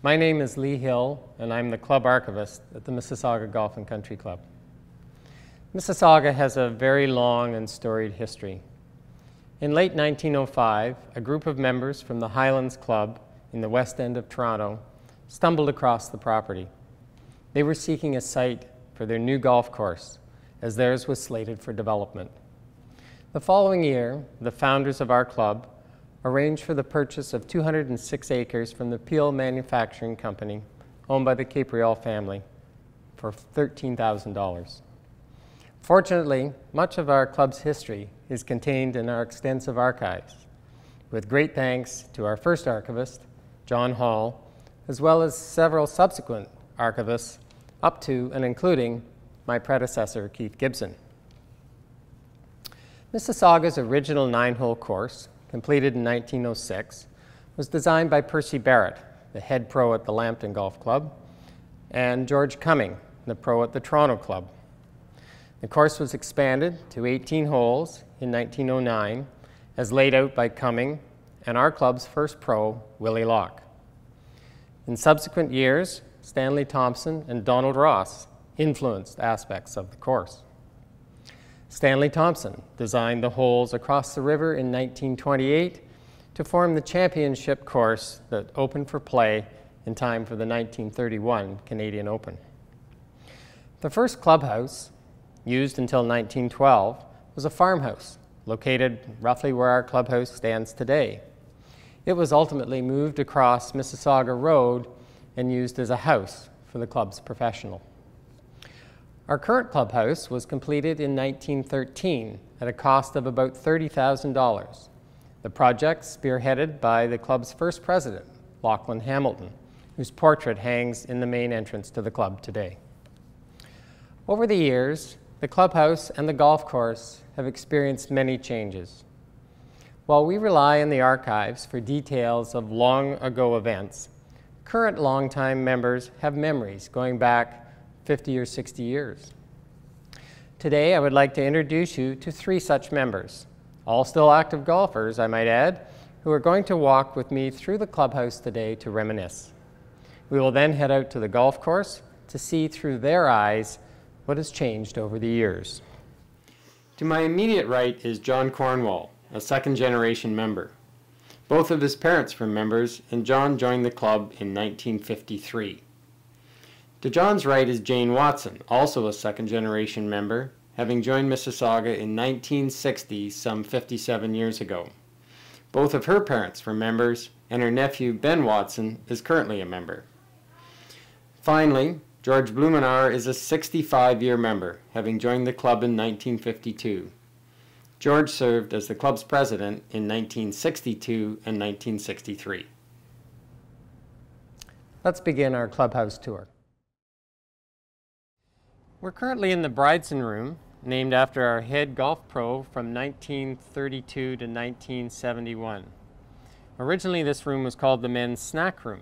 My name is Lea Hill, and I'm the club archivist at the Mississaugua Golf and Country Club. Mississauga has a very long and storied history. In late 1905, a group of members from the Highlands Club in the West End of Toronto stumbled across the property. They were seeking a site for their new golf course, as theirs was slated for development. The following year, the founders of our club arranged for the purchase of 206 acres from the Peel Manufacturing Company, owned by the Capriol family, for $13,000. Fortunately, much of our club's history is contained in our extensive archives, with great thanks to our first archivist, John Hall, as well as several subsequent archivists, up to and including my predecessor, Keith Gibson. Mississauga's original 9-hole course, completed in 1906, was designed by Percy Barrett, the head pro at the Lambton Golf Club, and George Cumming, the pro at the Toronto Club. The course was expanded to 18 holes in 1909, as laid out by Cumming and our club's first pro, Willie Locke. In subsequent years, Stanley Thompson and Donald Ross influenced aspects of the course. Stanley Thompson designed the holes across the river in 1928 to form the championship course that opened for play in time for the 1931 Canadian Open. The first clubhouse, used until 1912, was a farmhouse located roughly where our clubhouse stands today. It was ultimately moved across Mississauga Road and used as a house for the club's professional. Our current clubhouse was completed in 1913 at a cost of about $30,000. The project spearheaded by the club's first president, Lachlan Hamilton, whose portrait hangs in the main entrance to the club today. Over the years, the clubhouse and the golf course have experienced many changes. While we rely on the archives for details of long ago events, current longtime members have memories going back 50 or 60 years. Today, I would like to introduce you to 3 such members, all still active golfers, I might add, who are going to walk with me through the clubhouse today to reminisce. We will then head out to the golf course to see through their eyes what has changed over the years. To my immediate right is John Cornwall, a second-generation member. Both of his parents were members, and John joined the club in 1953. To John's right is Jane Watson, also a second-generation member, having joined Mississauga in 1960, some 57 years ago. Both of her parents were members, and her nephew, Ben Watson, is currently a member. Finally, George Blumenauer is a 65-year member, having joined the club in 1952. George served as the club's president in 1962 and 1963. Let's begin our clubhouse tour. We're currently in the Bridson Room, named after our head golf pro from 1932 to 1971. Originally, this room was called the Men's Snack Room.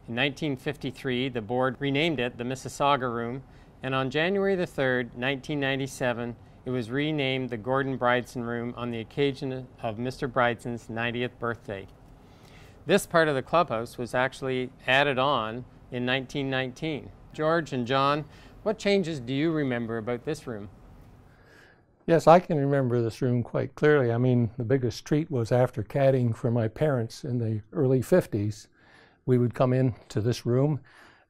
In 1953, the board renamed it the Mississauga Room, and on January the 3rd, 1997, it was renamed the Gordon Bridson Room on the occasion of Mr. Bridson's 90th birthday. This part of the clubhouse was actually added on in 1919. George and John, what changes do you remember about this room? Yes, I can remember this room quite clearly. I mean, the biggest treat was after caddying for my parents in the early 50s. We would come into this room,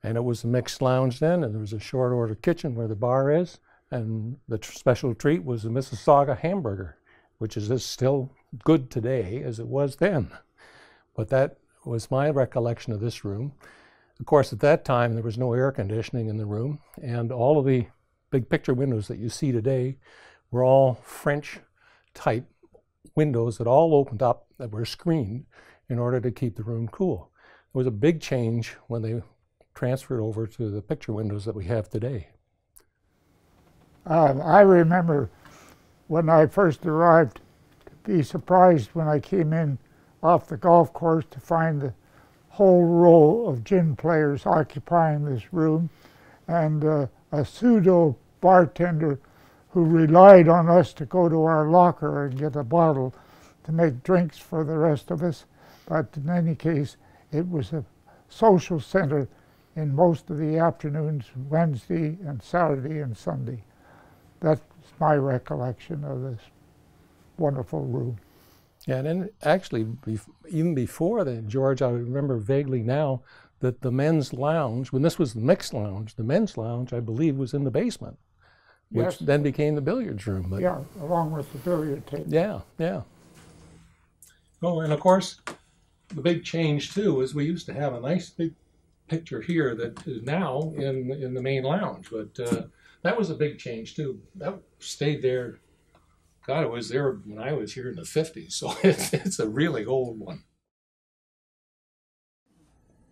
and it was a mixed lounge then, and there was a short order kitchen where the bar is, and the special treat was the Mississauga hamburger, which is as still good today as it was then. But that was my recollection of this room. Of course, at that time, there was no air conditioning in the room, and all of the big picture windows that you see today were all French-type windows that all opened up that were screened in order to keep the room cool. It was a big change when they transferred over to the picture windows that we have today. I remember when I first arrived to be surprised when I came in off the golf course to find the whole row of gin players occupying this room, and a pseudo bartender who relied on us to go to our locker and get a bottle to make drinks for the rest of us. But in any case, it was a social center in most of the afternoons, Wednesday and Saturday and Sunday. That's my recollection of this wonderful room. Yeah, and then actually, even before that, George, I remember vaguely now that the men's lounge, when this was the mixed lounge, the men's lounge, I believe, was in the basement, which Yes. then became the billiards room. But Yeah, along with the billiard table. yeah, yeah. Oh, and of course, the big change too is we used to have a nice big picture here that is now in the main lounge, but that was a big change too. That stayed there. God, it was there when I was here in the 50s, so it's a really old one.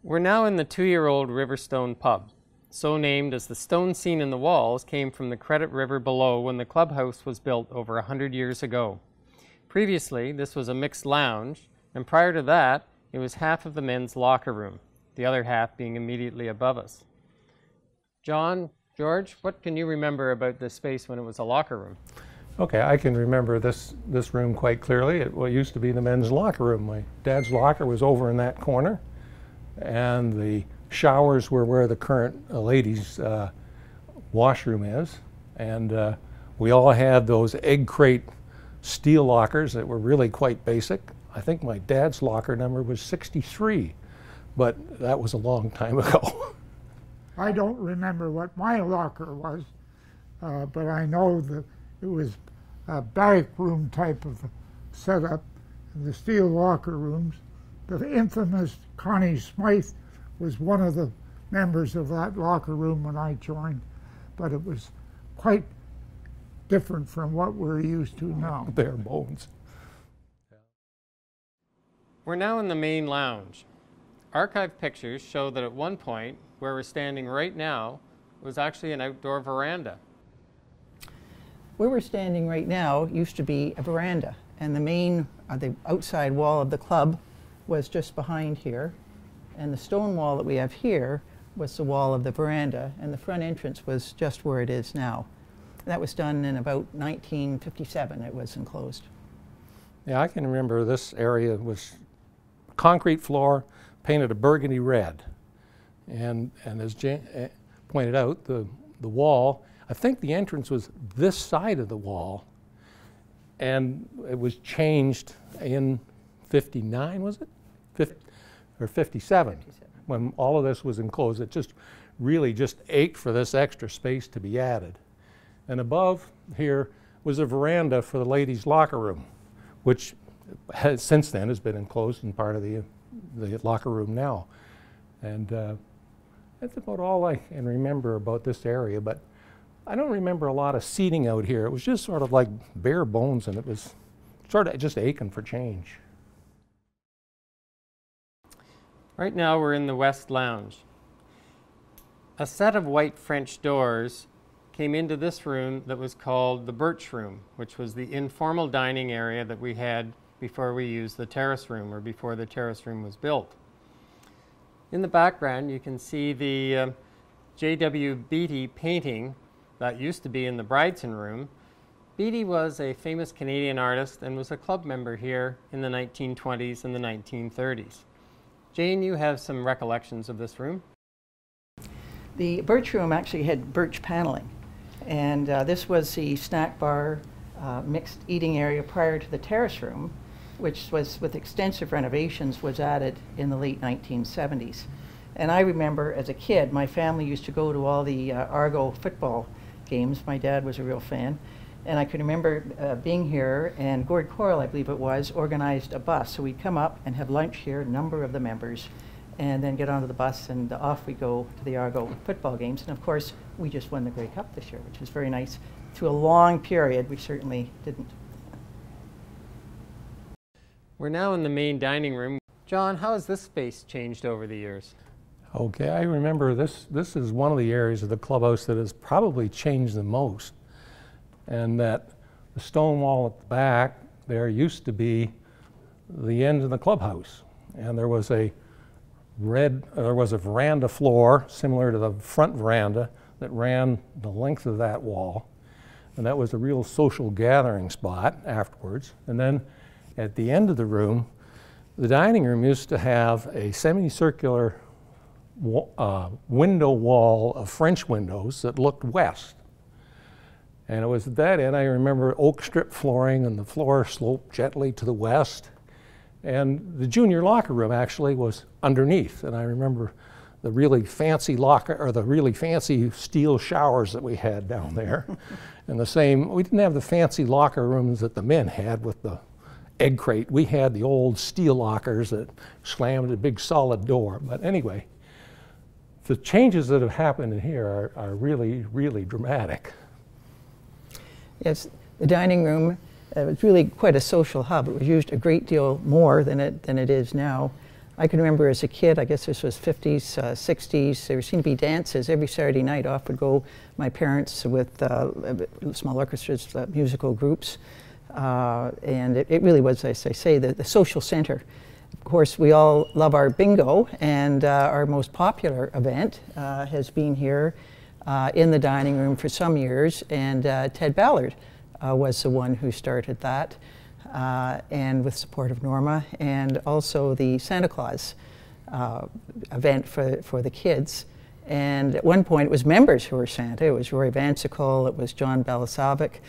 We're now in the 2-year-old Riverstone Pub, so named as the stone seen in the walls came from the Credit River below when the clubhouse was built over 100 years ago. Previously, this was a mixed lounge, and prior to that, it was half of the men's locker room, the other half being immediately above us. John, George, what can you remember about this space when it was a locker room? Okay, I can remember this room quite clearly. It used to be the men's locker room. My dad's locker was over in that corner, and the showers were where the current ladies' washroom is. And we all had those egg crate steel lockers that were really quite basic. I think my dad's locker number was 63, but that was a long time ago. I don't remember what my locker was, but I know that it was a back room type of setup, the steel locker rooms. The infamous Connie Smythe was one of the members of that locker room when I joined, but it was quite different from what we're used to now. Bare bones. We're now in the main lounge. Archive pictures show that at one point, where we're standing right now, was actually an outdoor veranda. Where we're standing right now used to be a veranda, and the outside wall of the club was just behind here, and the stone wall that we have here was the wall of the veranda, and the front entrance was just where it is now. That was done in about 1957. It was enclosed. Yeah, I can remember this area was concrete floor, painted a burgundy red, and as Jane pointed out, the wall, I think the entrance was this side of the wall, and it was changed in 59, was it? Or 57, when all of this was enclosed. It just really just ached for this extra space to be added. And above here was a veranda for the ladies' locker room, which has, since then has been enclosed and part of the locker room now. And that's about all I can remember about this area, but I don't remember a lot of seating out here. It was just sort of like bare bones, and it was sort of just aching for change. Right now we're in the West Lounge. A set of white French doors came into this room that was called the Birch Room, which was the informal dining area that we had before we used the Terrace Room, or before the Terrace Room was built. In the background you can see the J.W. Beatty painting that used to be in the Brideston Room. Beatty was a famous Canadian artist and was a club member here in the 1920s and the 1930s. Jane, you have some recollections of this room. The Birch Room actually had birch paneling, and this was the snack bar, mixed eating area prior to the Terrace Room, which was, with extensive renovations, was added in the late 1970s. And I remember as a kid, my family used to go to all the Argo football games. My dad was a real fan. And I can remember being here, and Gord Coral, I believe it was, organized a bus. So we'd come up and have lunch here, a number of the members, and then get onto the bus, and off we go to the Argo football games. And of course, we just won the Grey Cup this year, which was very nice. Through a long period, we certainly didn't. We're now in the main dining room. John, how has this space changed over the years? Okay, I remember this is one of the areas of the clubhouse that has probably changed the most. And that the stone wall at the back there used to be the end of the clubhouse. And there was a veranda floor similar to the front veranda that ran the length of that wall. And that was a real social gathering spot afterwards. And then at the end of the room, the dining room used to have a semicircular window wall of French windows that looked west. And it was at that end, I remember oak strip flooring, and the floor sloped gently to the west. And the junior locker room actually was underneath. And I remember the really fancy locker, or the really fancy steel showers that we had down there. And the same, we didn't have the fancy locker rooms that the men had with the egg crate. We had the old steel lockers that slammed a big solid door. But anyway, the changes that have happened in here are really, really dramatic. Yes, the dining room was really quite a social hub. It was used a great deal more than it is now. I can remember as a kid, I guess this was 50s, 60s, there seemed to be dances every Saturday night. Off would go my parents with small orchestras, musical groups. And it really was, as I say, the social center. Of course, we all love our bingo, and our most popular event has been here in the dining room for some years, and Ted Ballard was the one who started that, and with support of Norma, and also the Santa Claus event for the kids. And at one point it was members who were Santa. It was Roy Vansicle, it was John Balasavic.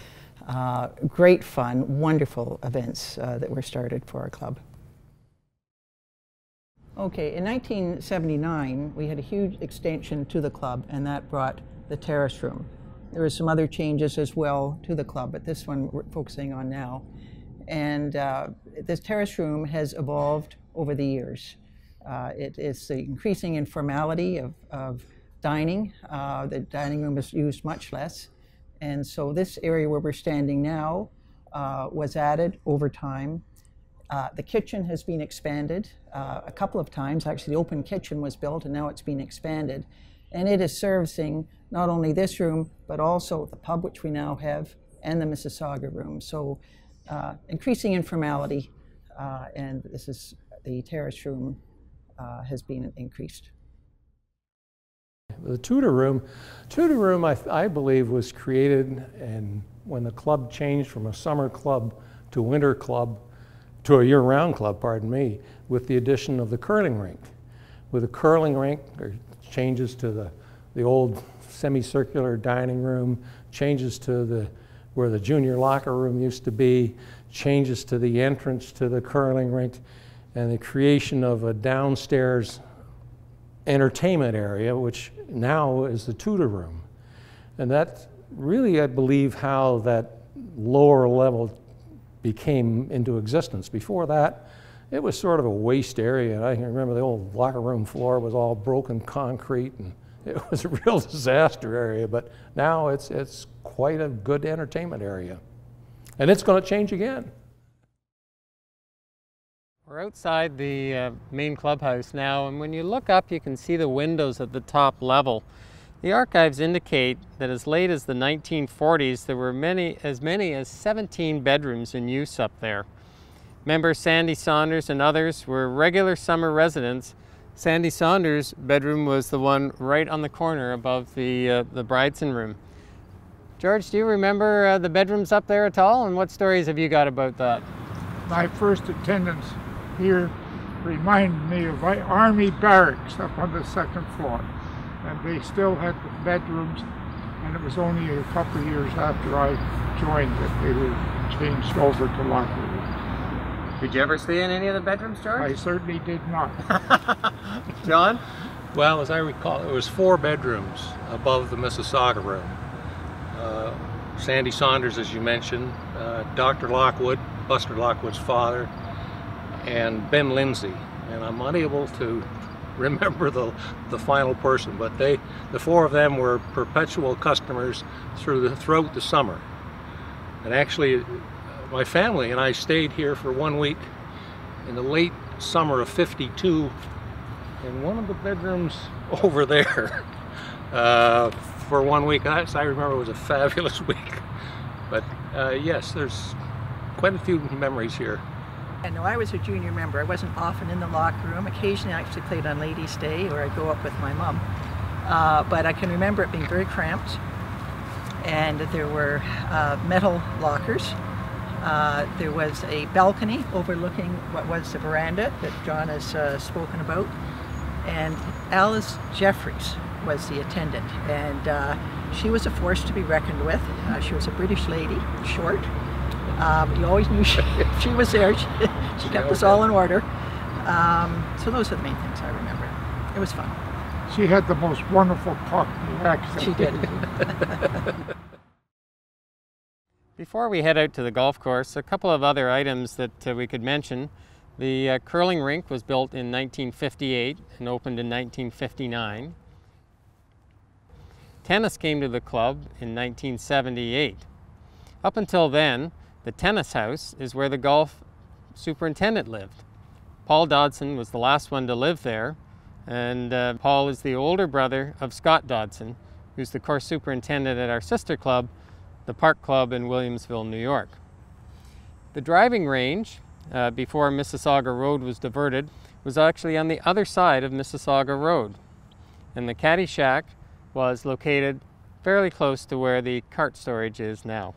Great fun, wonderful events that were started for our club. Okay, in 1979, we had a huge extension to the club, and that brought the terrace room. There were some other changes as well to the club, but this one we're focusing on now. And this terrace room has evolved over the years. It is the increasing informality of dining. The dining room is used much less. And so this area where we're standing now was added over time. The kitchen has been expanded a couple of times. Actually, the open kitchen was built, and now it's been expanded. And it is servicing not only this room, but also the pub, which we now have, and the Mississaugua room. So increasing informality, and this is the terrace room has been increased. The Tudor room, I believe, was created, and when the club changed from a summer club to a winter club, to a year-round club, pardon me, with the addition of the curling rink. With the curling rink, there are changes to the old semicircular dining room, changes to where the junior locker room used to be, changes to the entrance to the curling rink, and the creation of a downstairs entertainment area, which now is the Tudor room. And that's really, I believe, how that lower level became into existence. Before that, it was sort of a waste area. I can remember the old locker room floor was all broken concrete, and it was a real disaster area, but now it's quite a good entertainment area. And it's going to change again. We're outside the main clubhouse now, and when you look up you can see the windows at the top level. The archives indicate that as late as the 1940s there were as many as 17 bedrooms in use up there. Member Sandy Saunders and others were regular summer residents. Sandy Saunders' bedroom was the one right on the corner above the Bridson room. George, do you remember the bedrooms up there at all, and what stories have you got about that? My first attendance here reminded me of Army barracks up on the second floor, and they still had the bedrooms, and it was only a couple of years after I joined that they were changed over to locker rooms. Did you ever stay in any of the bedrooms, George? I certainly did not. John? Well, as I recall, it was 4 bedrooms above the Mississaugua room. Sandy Saunders, as you mentioned, Dr. Lockwood, Buster Lockwood's father, and Ben Lindsay. And I'm unable to remember the final person, but the 4 of them were perpetual customers throughout the summer. And actually, my family and I stayed here for 1 week in the late summer of '52 in one of the bedrooms over there for 1 week. I remember it was a fabulous week. But yes, there's quite a few memories here. And no, I was a junior member. I wasn't often in the locker room. Occasionally I actually played on Ladies' Day, or I'd go up with my mom. But I can remember it being very cramped, and there were metal lockers. There was a balcony overlooking what was the veranda that John has spoken about. And Alice Jeffries was the attendant, and she was a force to be reckoned with. She was a British lady, short. You always knew she was there. She kept us all in order. So those are the main things I remember. It was fun. She had the most wonderful Cockney accent. She did. Before we head out to the golf course, a couple of other items that we could mention. The curling rink was built in 1958 and opened in 1959. Tennis came to the club in 1978. Up until then, the tennis house is where the golf superintendent lived. Paul Dodson was the last one to live there, and Paul is the older brother of Scott Dodson, who's the course superintendent at our sister club, the Park Club in Williamsville, New York. The driving range, before Mississaugua Road was diverted, was actually on the other side of Mississaugua Road. And the caddy shack was located fairly close to where the cart storage is now.